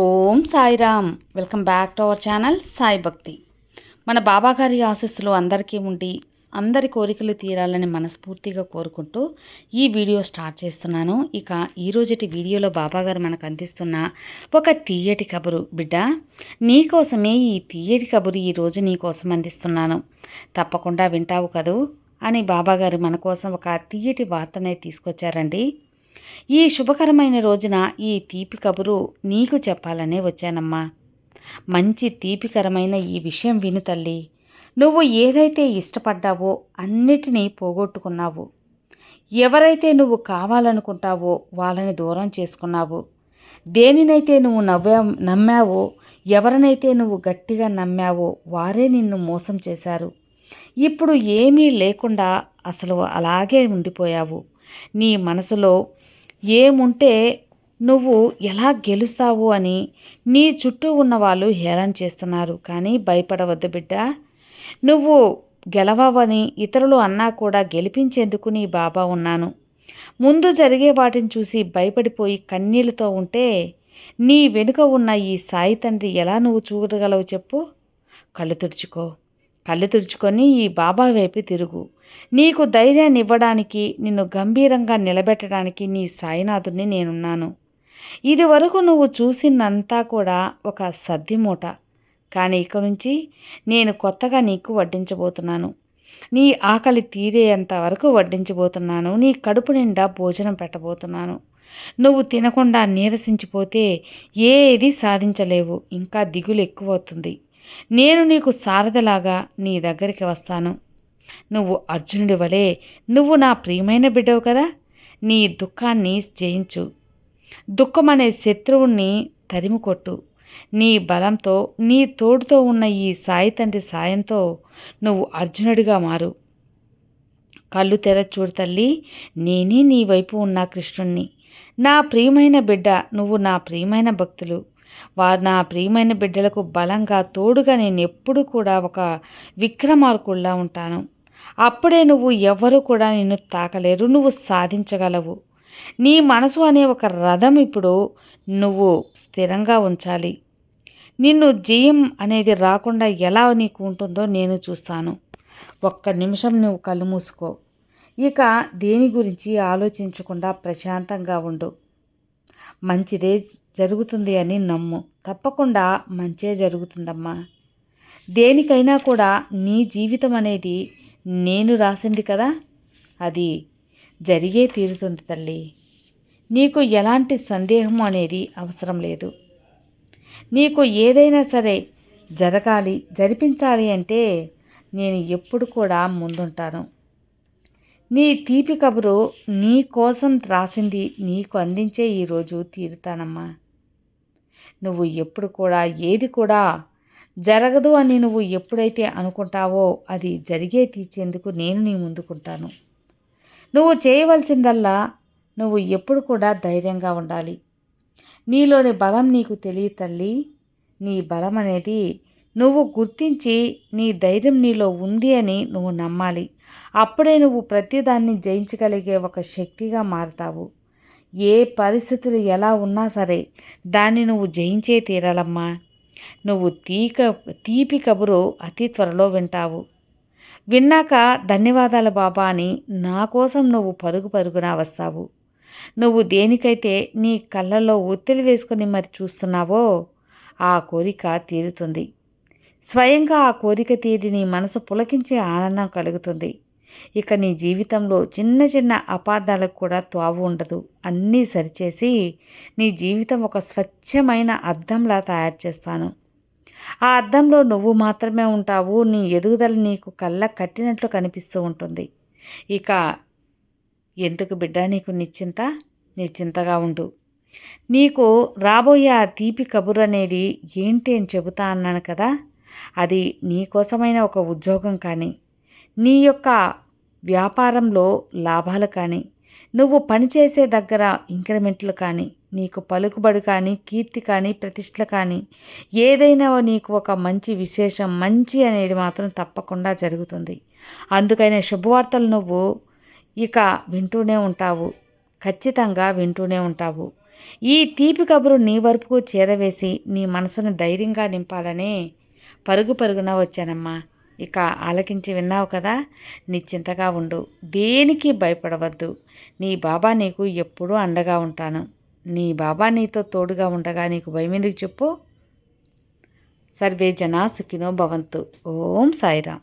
Om Sairam. Welcome back to our channel Sai Bhakti. మన బాబాగారి ఆశీస్సులు అందరికీ ఉండి అందరి కోరికలు తీరాలని మనస్ఫూర్తిగా కోరుకుంటూ ఈ వీడియో స్టార్ట్ చేస్తున్నాను. ఇక ఈరోజుటి వీడియోలో బాబాగారు మనకు అందిస్తున్న ఒక తీయటి కబురు. బిడ్డ, నీకోసమే ఈ తీయటి కబురు ఈరోజు నీకోసం అందిస్తున్నాను, తప్పకుండా వింటావు కదూ అని బాబాగారు మన కోసం ఒక తీయటి వార్తనే తీసుకొచ్చారండి. ఈ శుభకరమైన రోజున ఈ తీపి కబురు నీకు చెప్పాలనే వచ్చానమ్మా. మంచి తీపికరమైన ఈ విషయం విను తల్లి. నువ్వు ఏదైతే ఇష్టపడ్డావో అన్నిటినీ పోగొట్టుకున్నావు. ఎవరైతే నువ్వు కావాలనుకుంటావో వాళ్ళని దూరం చేసుకున్నావు. దేనినైతే నువ్వు నమ్మావో, ఎవరినైతే నువ్వు గట్టిగా నమ్మావో వారే నిన్ను మోసం చేశారు. ఇప్పుడు ఏమీ లేకుండా అసలు అలాగే ఉండిపోయావు. నీ మనసులో ఏముంటే నువ్వు ఎలా గెలుస్తావు అని నీ చుట్టూ ఉన్న వాళ్ళు హేళన చేస్తున్నారు. కానీ భయపడవద్దు బిడ్డ. నువ్వు గెలవవని ఇతరులు అన్నా కూడా గెలిపించేందుకు నీ బాబా ఉన్నాను. ముందు జరిగే వాటిని చూసి భయపడిపోయి కన్నీళ్లతో ఉంటే నీ వెనుక ఉన్న ఈ సాయి తండ్రి ఎలా నువ్వు చూడగలవు చెప్పు? కళ్ళు తుడుచుకొని ఈ బాబా వైపు తిరుగు. నీకు ధైర్యాన్ని ఇవ్వడానికి, నిన్ను గంభీరంగా నిలబెట్టడానికి నీ సాయినాథుడిని నేనున్నాను. ఇది వరకు నువ్వు చూసిందంతా కూడా ఒక సద్దిమూట. కానీ ఇక నుంచి నేను కొత్తగా నీకు వడ్డించబోతున్నాను. నీ ఆకలి తీరేంత వరకు వడ్డించబోతున్నాను. నీ కడుపు నిండా భోజనం పెట్టబోతున్నాను. నువ్వు తినకుండా నీరసించిపోతే ఏది సాధించలేవు. ఇంకా దిగులు ఎక్కువవుతుంది. నేను నీకు సారథిలాగా నీ దగ్గరికి వస్తాను. నువ్వు అర్జునుడి వలె నువ్వు నా ప్రియమైన బిడ్డవు కదా. నీ దుఃఖాన్ని జయించు. దుఃఖమనే శత్రువుని తరిమికొట్టు. నీ బలంతో, నీ తోడుతో ఉన్న ఈ సాయి తండ్రి సాయంతో నువ్వు అర్జునుడిగా మారు. కళ్ళు చూడు తల్లి, నేనే నీ వైపు ఉన్న కృష్ణుణ్ణి. నా ప్రియమైన బిడ్డ, నువ్వు నా ప్రియమైన భక్తులు. నా ప్రియమైన బిడ్డలకు బలంగా తోడుగా నేను ఎప్పుడు కూడా ఒక విక్రమార్కుల్లా ఉంటాను. అప్పుడే నువ్వు ఎవ్వరూ కూడా నిన్ను తాకలేరు. నువ్వు సాధించగలవు. నీ మనసు అనే ఒక రథం ఇప్పుడు నువ్వు స్థిరంగా ఉంచాలి. నిన్ను జయం అనేది రాకుండా ఎలా నీకు ఉంటుందో నేను చూస్తాను. ఒక్క నిమిషం నువ్వు కళ్ళు మూసుకో. ఇక దేని గురించి ఆలోచించకుండా ప్రశాంతంగా ఉండు. మంచిదే జరుగుతుంది అని నమ్ము. తప్పకుండా మంచే జరుగుతుందమ్మా. దేనికైనా కూడా నీ జీవితం అనేది నేను రాసింది కదా, అది జరిగే తీరుతుంది తల్లి. నీకు ఎలాంటి సందేహం అనేది అవసరం లేదు. నీకు ఏదైనా సరే జరిపించాలి అంటే నేను ఎప్పుడు కూడా ముందుంటాను. నీ తీపి కబురు నీ కోసం రాసింది నీకు అందించే ఈరోజు తీరుతానమ్మా. నువ్వు ఎప్పుడు కూడా ఏది కూడా జరగదు అని నువ్వు ఎప్పుడైతే అనుకుంటావో అది జరిగే తీర్చేందుకు నేను నీ ముందుకుంటాను. నువ్వు చేయవలసిందల్లా నువ్వు ఎప్పుడు కూడా ధైర్యంగా ఉండాలి. నీలోని బలం నీకు తెలియ తల్లి. నీ బలం అనేది నువ్వు గుర్తించి నీ ధైర్యం నీలో ఉంది అని నువ్వు నమ్మాలి. అప్పుడే నువ్వు ప్రతిదాన్ని జయించగలిగే ఒక శక్తిగా మారుతావు. ఏ పరిస్థితులు ఎలా ఉన్నా సరే దాన్ని నువ్వు జయించే తీరాలమ్మా. నువ్వు తీపి కబురు అతి త్వరలో వింటావు. విన్నాక ధన్యవాదాలు బాబా అని నా కోసం నువ్వు పరుగున వస్తావు. నువ్వు దేనికైతే నీ కళ్ళల్లో ఒత్తిడి వేసుకొని మరి చూస్తున్నావో ఆ కోరిక తీరుతుంది. స్వయంగా ఆ కోరిక తీరి నీ మనసు పులకించే ఆనందం కలుగుతుంది. ఇక నీ జీవితంలో చిన్న అపార్థాలకు కూడా త్వావు ఉండదు. అన్నీ సరిచేసి నీ జీవితం ఒక స్వచ్ఛమైన అద్దంలా తయారు చేస్తాను. ఆ అద్దంలో నువ్వు మాత్రమే ఉంటావు. నీ ఎదుగుదల నీకు కళ్ళ కట్టినట్లు కనిపిస్తూ ఉంటుంది. ఇక ఎందుకు బిడ్డ నీకు నిశ్చింతగా ఉండు. నీకు రాబోయే ఆ తీపి కబురు అనేది ఏంటి అని చెబుతా అన్నాను కదా. అది నీకోసమైన ఒక ఉద్యోగం కానీ, నీ యొక్క వ్యాపారంలో లాభాలు కానీ, నువ్వు పనిచేసే దగ్గర ఇంక్రిమెంట్లు కానీ, నీకు పలుకుబడి కానీ, కీర్తి కానీ, ప్రతిష్టలు కానీ, ఏదైనా నీకు ఒక మంచి విశేషం, మంచి అనేది మాత్రం తప్పకుండా జరుగుతుంది. అందుకనే శుభవార్తలు నువ్వు ఇక వింటూనే ఉంటావు. ఖచ్చితంగా వింటూనే ఉంటావు. ఈ తీపి కబురు నీ వరపుకు చేరవేసి నీ మనసును ధైర్యంగా నింపాలని పరుగు పరుగున వచ్చానమ్మా. ఇక ఆలకించి విన్నావు కదా. నిశ్చింతగా ఉండు, దేనికి భయపడవద్దు. నీ బాబా నీకు ఎప్పుడూ అండగా ఉంటాను. నీ బాబా నీతో తోడుగా ఉండగా నీకు భయం ఎందుకు చెప్పు. సర్వే జనా సుఖినో భవంతు. ఓం సాయిరామ్.